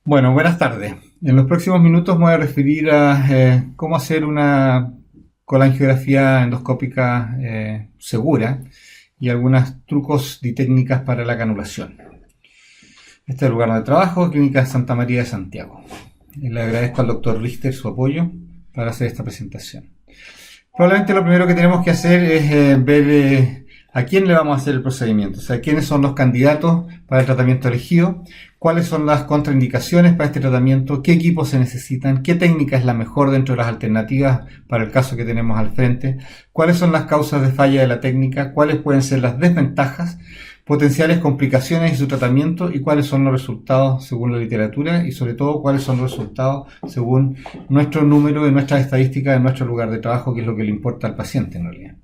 Bueno, buenas tardes. En los próximos minutos me voy a referir a cómo hacer una colangiografía endoscópica segura y algunos trucos y técnicas para la canulación. Este es el lugar de trabajo, Clínica Santa María de Santiago. Y le agradezco al doctor Richter su apoyo para hacer esta presentación. Probablemente lo primero que tenemos que hacer es ver a quién le vamos a hacer el procedimiento, o sea, quiénes son los candidatos para el tratamiento elegido, cuáles son las contraindicaciones para este tratamiento, qué equipos se necesitan, qué técnica es la mejor dentro de las alternativas para el caso que tenemos al frente, cuáles son las causas de falla de la técnica, cuáles pueden ser las desventajas, potenciales complicaciones de su tratamiento y cuáles son los resultados según la literatura y sobre todo cuáles son los resultados según nuestro número de nuestras estadísticas de nuestro lugar de trabajo, que es lo que le importa al paciente en realidad.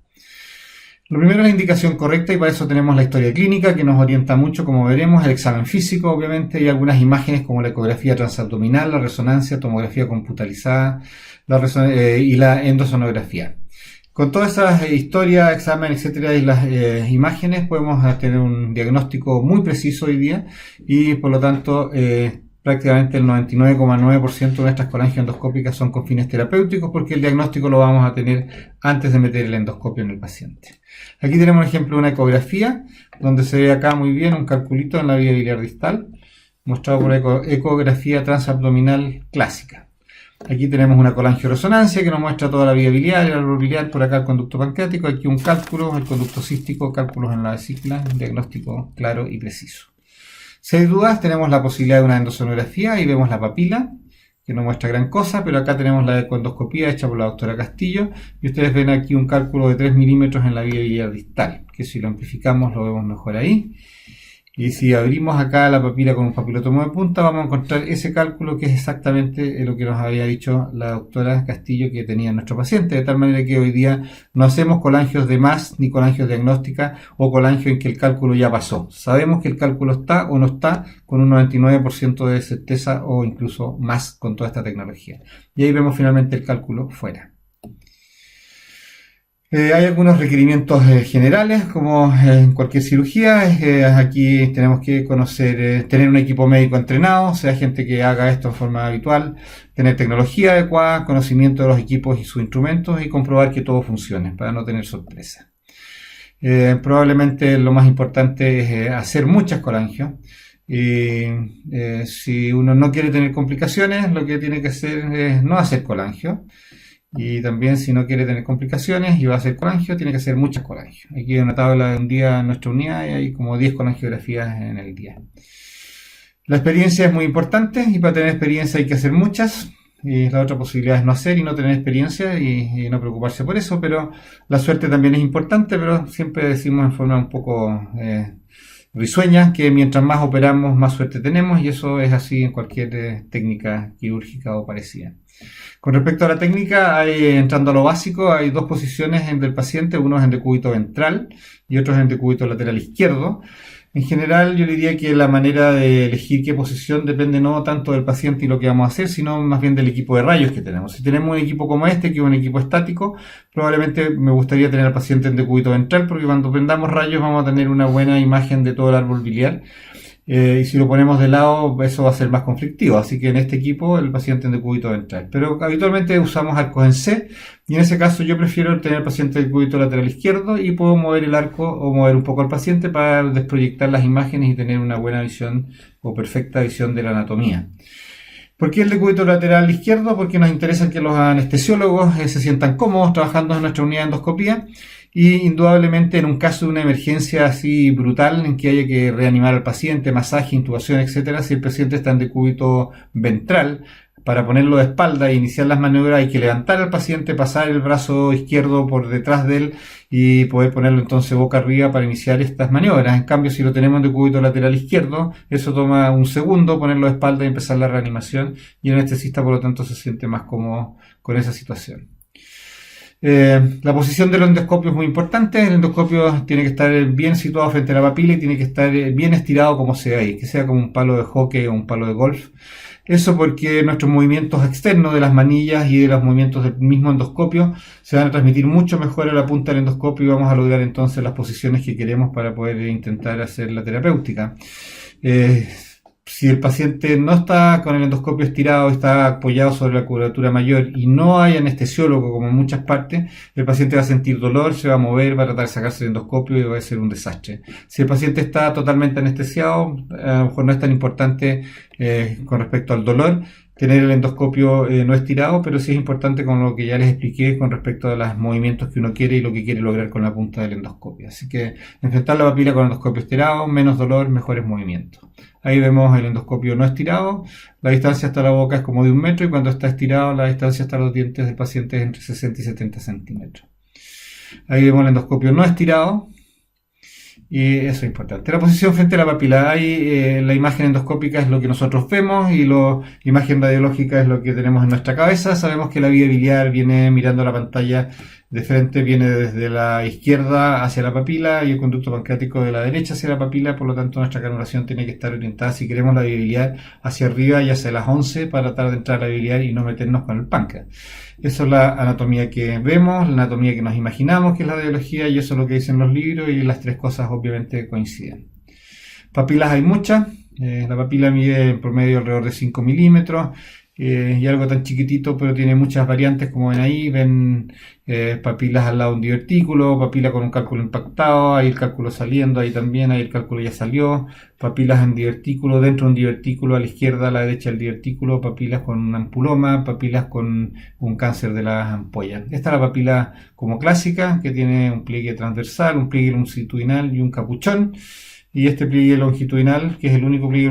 Lo primero es la indicación correcta y para eso tenemos la historia clínica que nos orienta mucho, como veremos, el examen físico obviamente y algunas imágenes como la ecografía transabdominal, la resonancia, tomografía computarizada y la endosonografía. Con todas esas historias, examen, etcétera, y las imágenes podemos tener un diagnóstico muy preciso hoy día y por lo tanto prácticamente el 99,9% de nuestras colangioendoscópicas son con fines terapéuticos porque el diagnóstico lo vamos a tener antes de meter el endoscopio en el paciente. Aquí tenemos un ejemplo de una ecografía donde se ve acá muy bien un calculito en la vía biliar distal mostrado por ecografía transabdominal clásica. Aquí tenemos una colangioresonancia que nos muestra toda la vía biliar, el árbol biliar, por acá el conducto pancreático, aquí un cálculo, el conducto cístico, cálculos en la vesícula, un diagnóstico claro y preciso. Si hay dudas, tenemos la posibilidad de una endosonografía y vemos la papila, que no muestra gran cosa, pero acá tenemos la endoscopía hecha por la doctora Castillo y ustedes ven aquí un cálculo de 3 milímetros en la vía biliar distal, que si lo amplificamos lo vemos mejor ahí. Y si abrimos acá la papila con un papilotomo de punta, vamos a encontrar ese cálculo que es exactamente lo que nos había dicho la doctora Castillo que tenía nuestro paciente, de tal manera que hoy día no hacemos colangios de más ni colangios diagnóstica o colangios en que el cálculo ya pasó. Sabemos que el cálculo está o no está con un 99% de certeza o incluso más con toda esta tecnología. Y ahí vemos finalmente el cálculo fuera. Hay algunos requerimientos generales, como en cualquier cirugía. Aquí tenemos que conocer, tener un equipo médico entrenado, sea gente que haga esto en forma habitual, tener tecnología adecuada, conocimiento de los equipos y sus instrumentos y comprobar que todo funcione para no tener sorpresas. Probablemente lo más importante es hacer muchas colangios. Si uno no quiere tener complicaciones, lo que tiene que hacer es no hacer colangios. Y también si no quiere tener complicaciones y va a hacer colangio, tiene que hacer muchas colangios. Aquí hay una tabla de un día en nuestra unidad y hay como 10 colangiografías en el día. La experiencia es muy importante y para tener experiencia hay que hacer muchas. Y la otra posibilidad es no hacer y no tener experiencia y no preocuparse por eso, pero la suerte también es importante, pero siempre decimos en forma un poco risueña que mientras más operamos más suerte tenemos y eso es así en cualquier técnica quirúrgica o parecida. Con respecto a la técnica, entrando a lo básico, hay dos posiciones del paciente, uno es en decúbito ventral y otro es en decúbito lateral izquierdo. En general, yo diría que la manera de elegir qué posición depende no tanto del paciente y lo que vamos a hacer, sino más bien del equipo de rayos que tenemos. Si tenemos un equipo como este, que es un equipo estático, probablemente me gustaría tener al paciente en decúbito ventral, porque cuando prendamos rayos vamos a tener una buena imagen de todo el árbol biliar. Y si lo ponemos de lado, eso va a ser más conflictivo. Así que en este equipo, el paciente en decúbito ventral. Pero habitualmente usamos arcos en C. Y en ese caso, yo prefiero tener al paciente en decúbito lateral izquierdo y puedo mover el arco o mover un poco al paciente para desproyectar las imágenes y tener una buena visión o perfecta visión de la anatomía. ¿Por qué el decúbito lateral izquierdo? Porque nos interesa que los anestesiólogos se sientan cómodos trabajando en nuestra unidad de endoscopía. Y indudablemente en un caso de una emergencia así brutal en que haya que reanimar al paciente, masaje, intubación, etcétera, si el paciente está en decúbito ventral, para ponerlo de espalda e iniciar las maniobras hay que levantar al paciente, pasar el brazo izquierdo por detrás de él y poder ponerlo entonces boca arriba para iniciar estas maniobras. En cambio, si lo tenemos en decúbito lateral izquierdo, eso toma un segundo, ponerlo de espalda y empezar la reanimación y el anestesista por lo tanto se siente más cómodo con esa situación. La posición del endoscopio es muy importante. El endoscopio tiene que estar bien situado frente a la papila y tiene que estar bien estirado como sea ahí, que sea como un palo de hockey o un palo de golf. Eso porque nuestros movimientos externos de las manillas y de los movimientos del mismo endoscopio se van a transmitir mucho mejor a la punta del endoscopio y vamos a lograr entonces las posiciones que queremos para poder intentar hacer la terapéutica. Si el paciente no está con el endoscopio estirado, está apoyado sobre la curvatura mayor y no hay anestesiólogo como en muchas partes, el paciente va a sentir dolor, se va a mover, va a tratar de sacarse el endoscopio y va a ser un desastre. Si el paciente está totalmente anestesiado, a lo mejor no es tan importante con respecto al dolor tener el endoscopio no estirado, pero sí es importante con lo que ya les expliqué con respecto a los movimientos que uno quiere y lo que quiere lograr con la punta del endoscopio. Así que enfrentar la papila con el endoscopio estirado, menos dolor, mejores movimientos. Ahí vemos el endoscopio no estirado, la distancia hasta la boca es como de 1 metro y cuando está estirado la distancia hasta los dientes del paciente es entre 60 y 70 centímetros. Ahí vemos el endoscopio no estirado. Y eso es importante. La posición frente a la papila. Ahí la imagen endoscópica es lo que nosotros vemos y la imagen radiológica es lo que tenemos en nuestra cabeza. Sabemos que la vía biliar viene mirando la pantalla de frente, viene desde la izquierda hacia la papila y el conducto pancreático de la derecha hacia la papila. Por lo tanto, nuestra canulación tiene que estar orientada, si queremos, la vía biliar hacia arriba y hacia las 11 para tratar de entrar a la vía biliar y no meternos con el páncreas. Eso es la anatomía que vemos, la anatomía que nos imaginamos que es la radiología y eso es lo que dicen los libros y las tres cosas obviamente coinciden. Papilas hay muchas, la papila mide en promedio alrededor de 5 milímetros y algo tan chiquitito, pero tiene muchas variantes como ven ahí, ven papilas al lado de un divertículo, papila con un cálculo impactado, ahí el cálculo saliendo, ahí también, ahí el cálculo ya salió, papilas en divertículo, dentro de un divertículo, a la izquierda, a la derecha del divertículo, papilas con un ampuloma, papilas con un cáncer de las ampollas. Esta es la papila como clásica, que tiene un pliegue transversal, un pliegue longitudinal y un capuchón. Y este pliegue longitudinal, que es el único pliegue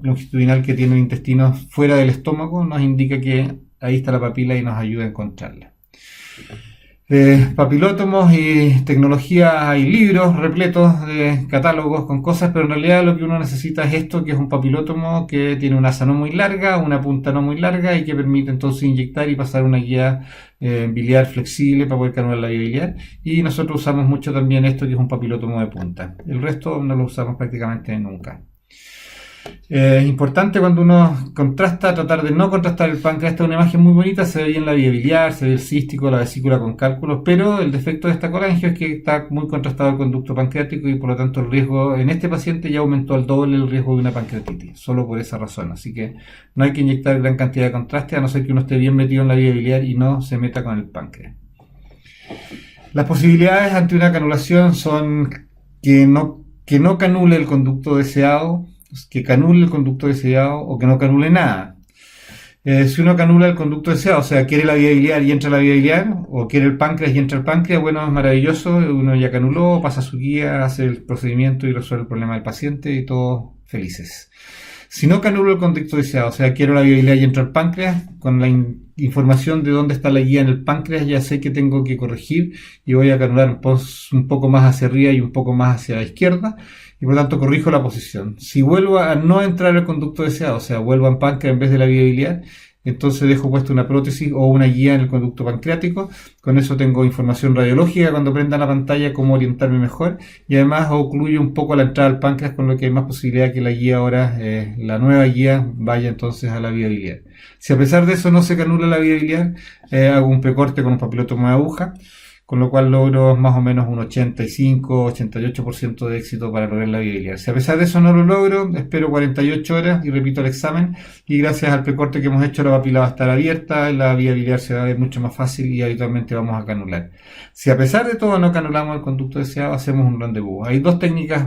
longitudinal que tiene el intestino fuera del estómago, nos indica que ahí está la papila y nos ayuda a encontrarla. Papilótomos y tecnología, hay libros repletos de catálogos con cosas, pero en realidad lo que uno necesita es esto, que es un papilótomo que tiene una asa no muy larga, una punta no muy larga y que permite entonces inyectar y pasar una guía biliar flexible para poder canular la vía biliar. Y nosotros usamos mucho también esto, que es un papilótomo de punta. El resto no lo usamos prácticamente nunca. Importante cuando uno contrasta, tratar de no contrastar el páncreas. Esta es una imagen muy bonita, se ve bien la vía biliar, se ve el cístico, la vesícula con cálculos, pero el defecto de esta colangio es que está muy contrastado el conducto pancreático y por lo tanto el riesgo en este paciente ya aumentó al doble el riesgo de una pancreatitis, solo por esa razón. Así que no hay que inyectar gran cantidad de contraste, a no ser que uno esté bien metido en la vía biliar y no se meta con el páncreas. Las posibilidades ante una canulación son que no canule el conducto deseado, que canule el conducto deseado o que no canule nada. Si uno canula el conducto deseado, o sea, quiere la vía biliar y entra la vía biliar, o quiere el páncreas y entra el páncreas, bueno, es maravilloso, uno ya canuló, pasa su guía, hace el procedimiento y resuelve el problema del paciente y todos felices. Si no canulo el conducto deseado, o sea, quiero la vía biliar y entra el páncreas, con la información de dónde está la guía en el páncreas, ya sé que tengo que corregir y voy a canular un poco más hacia arriba y un poco más hacia la izquierda. Y por lo tanto corrijo la posición. Si vuelvo a no entrar el conducto deseado, o sea, vuelvo al páncreas en vez de la vía biliar, entonces dejo puesto una prótesis o una guía en el conducto pancreático. Con eso tengo información radiológica cuando prenda la pantalla, cómo orientarme mejor. Y además ocluyo un poco la entrada al páncreas, con lo que hay más posibilidad que la guía ahora, la nueva guía, vaya entonces a la vía biliar. Si a pesar de eso no se canula la vía biliar, hago un precorte con un papilotomo de aguja, con lo cual logro más o menos un 85-88% de éxito para lograr la vía biliar. Si a pesar de eso no lo logro, espero 48 horas y repito el examen, y gracias al precorte que hemos hecho la papila va a estar abierta, la vía biliar se va a ver mucho más fácil y habitualmente vamos a canular. Si a pesar de todo no canulamos el conducto deseado, hacemos un rendezvous. Hay dos técnicas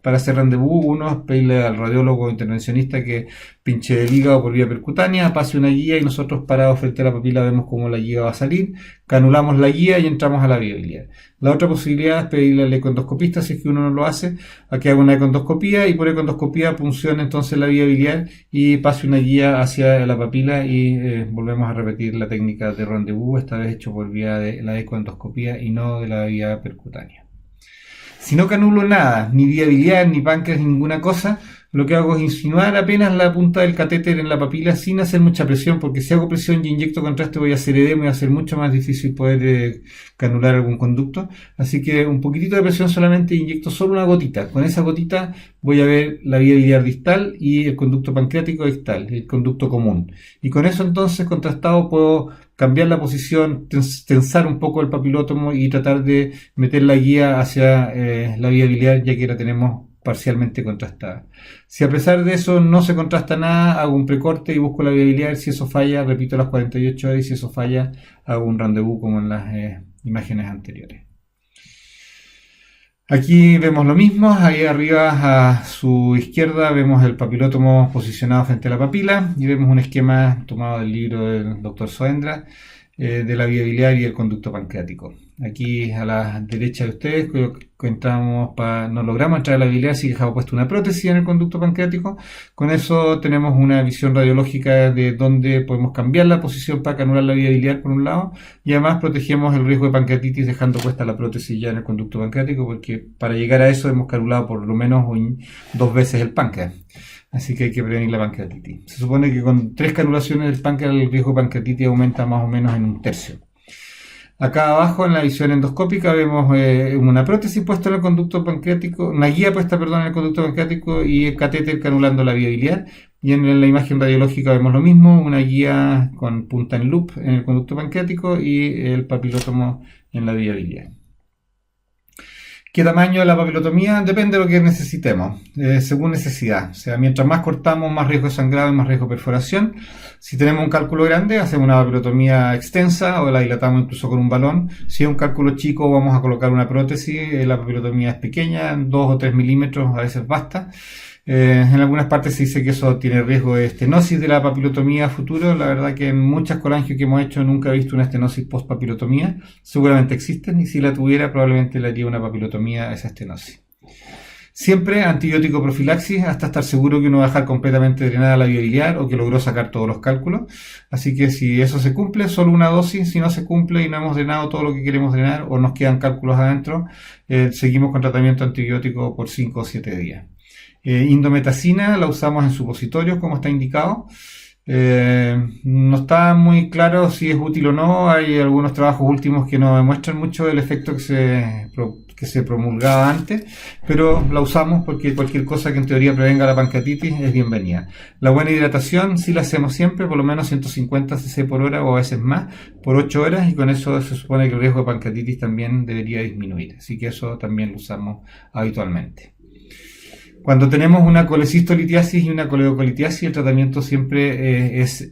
para hacer rendezvous. Uno es pedirle al radiólogo intervencionista que pinche el hígado por vía percutánea, pase una guía y nosotros parados frente a la papila vemos cómo la guía va a salir, canulamos la guía y entramos a la vía biliar. La otra posibilidad es pedirle al econdoscopista, si es que uno no lo hace, a que haga una econdoscopía y por econdoscopía funcione entonces la vía biliar y pase una guía hacia la papila y volvemos a repetir la técnica de rendezvous, esta vez hecho por vía de la econdoscopía y no de la vía percutánea. Si no canulo nada, ni vía biliar, ni páncreas, ni ninguna cosa, lo que hago es insinuar apenas la punta del catéter en la papila sin hacer mucha presión, porque si hago presión y inyecto contraste voy a hacer edema y va a ser mucho más difícil poder canular algún conducto. Así que un poquitito de presión solamente, inyecto solo una gotita. Con esa gotita voy a ver la vía biliar distal y el conducto pancreático distal, el conducto común. Y con eso entonces contrastado puedo cambiar la posición, tensar un poco el papilótomo y tratar de meter la guía hacia la vía biliar, ya que la tenemos parcialmente contrastada. Si a pesar de eso no se contrasta nada, hago un precorte y busco la viabilidad. Si eso falla, repito las 48 horas, y si eso falla, hago un rendezvous como en las imágenes anteriores. Aquí vemos lo mismo, ahí arriba a su izquierda vemos el papilótomo posicionado frente a la papila y vemos un esquema tomado del libro del Dr. Soendra de la viabilidad y el conducto pancreático. Aquí a la derecha de ustedes no logramos entrar a la viabilidad, así que dejamos puesto una prótesis en el conducto pancreático. Con eso tenemos una visión radiológica de dónde podemos cambiar la posición para anular la viabilidad por un lado, y además protegemos el riesgo de pancreatitis dejando puesta la prótesis ya en el conducto pancreático, porque para llegar a eso hemos canulado por lo menos 2 veces el páncreas. Así que hay que prevenir la pancreatitis. Se supone que con 3 canulaciones del páncreas el riesgo de pancreatitis aumenta más o menos en 1/3. Acá abajo en la visión endoscópica vemos una prótesis puesta en el conducto pancreático, una guía puesta, perdón, en el conducto pancreático y el catéter canulando la vía biliar. Y en la imagen radiológica vemos lo mismo, una guía con punta en loop en el conducto pancreático y el papilótomo en la vía biliar. ¿Qué tamaño de la papilotomía? Depende de lo que necesitemos, según necesidad. O sea, mientras más cortamos, más riesgo de sangrado y más riesgo de perforación. Si tenemos un cálculo grande, hacemos una papilotomía extensa o la dilatamos incluso con un balón. Si es un cálculo chico, vamos a colocar una prótesis. La papilotomía es pequeña, 2 o 3 milímetros, a veces basta. En algunas partes se dice que eso tiene riesgo de estenosis de la papilotomía a futuro. La verdad que en muchas colangios que hemos hecho nunca he visto una estenosis post-papilotomía. Seguramente existen y si la tuviera probablemente le haría una papilotomía a esa estenosis. Siempre antibiótico profilaxis hasta estar seguro que uno va a dejar completamente drenada la vía biliar o que logró sacar todos los cálculos. Así que si eso se cumple, solo una dosis. Si no se cumple y no hemos drenado todo lo que queremos drenar o nos quedan cálculos adentro, seguimos con tratamiento antibiótico por 5 o 7 días. Indometacina la usamos en supositorios como está indicado. No está muy claro si es útil o no. Hay algunos trabajos últimos que no demuestran mucho el efecto que se promulgaba antes, pero la usamos porque cualquier cosa que en teoría prevenga la pancreatitis es bienvenida. La buena hidratación sí la hacemos siempre, por lo menos 150 cc por hora o a veces más, por 8 horas, y con eso se supone que el riesgo de pancreatitis también debería disminuir. Así que eso también lo usamos habitualmente. Cuando tenemos una colecistolitiasis y una coleocolitiasis, el tratamiento siempre es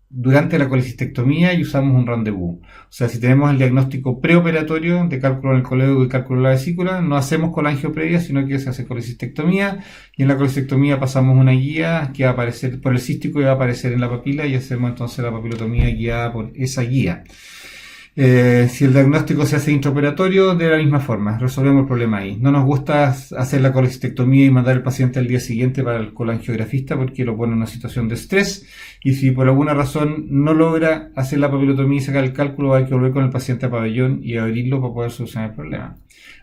durante la colecistectomía y usamos un rendezvous. O sea, si tenemos el diagnóstico preoperatorio de cálculo en el colédoco y cálculo en la vesícula, no hacemos colangio previa, sino que se hace colecistectomía, y en la colecistectomía pasamos una guía que va a aparecer por el cístico y va a aparecer en la papila, y hacemos entonces la papilotomía guiada por esa guía. Si el diagnóstico se hace intraoperatorio, de la misma forma, resolvemos el problema ahí. No nos gusta hacer la colecistectomía y mandar al paciente al día siguiente para el colangiografista porque lo pone en una situación de estrés, y si por alguna razón no logra hacer la papilotomía y sacar el cálculo, hay que volver con el paciente a pabellón y abrirlo para poder solucionar el problema.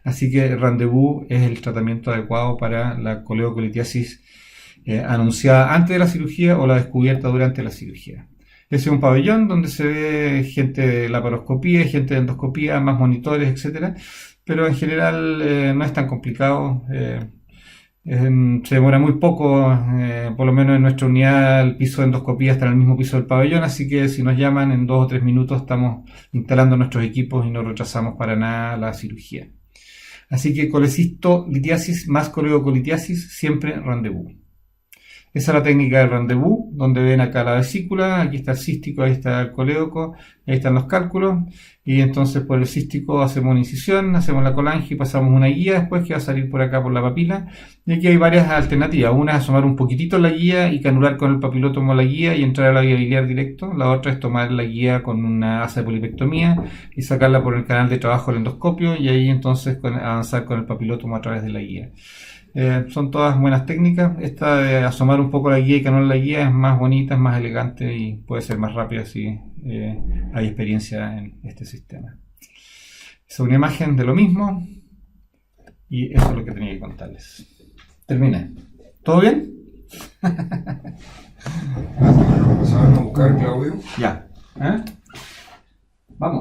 Así que el rendezvous es el tratamiento adecuado para la coleocolitiasis anunciada antes de la cirugía o la descubierta durante la cirugía. Ese es un pabellón donde se ve gente de laparoscopía, gente de endoscopía, más monitores, etcétera, pero en general no es tan complicado. Se demora muy poco, por lo menos en nuestra unidad el piso de endoscopía está en el mismo piso del pabellón, así que si nos llaman en 2 o 3 minutos estamos instalando nuestros equipos y no retrasamos para nada la cirugía. Así que colecistolitiasis más coleocolitiasis, siempre rendezvous. Esa es la técnica del rendezvous, donde ven acá la vesícula, aquí está el cístico, ahí está el colédoco, ahí están los cálculos, y entonces por el cístico hacemos una incisión, hacemos la colangia y pasamos una guía después que va a salir por acá por la papila. Y aquí hay varias alternativas. Una es asomar un poquitito la guía y canular con el papilótomo la guía y entrar a la vía biliar directo. La otra es tomar la guía con una asa de polipectomía y sacarla por el canal de trabajo del endoscopio, y ahí entonces avanzar con el papilótomo a través de la guía. Son todas buenas técnicas. Esta de asomar un poco la guía y canular la guía es más bonita, es más elegante y puede ser más rápida si hay experiencia en este sistema. Es una imagen de lo mismo y eso es lo que tenía que contarles. Terminé. ¿Todo bien? ¿Pasamos a buscar, Claudio? Ya. Vamos.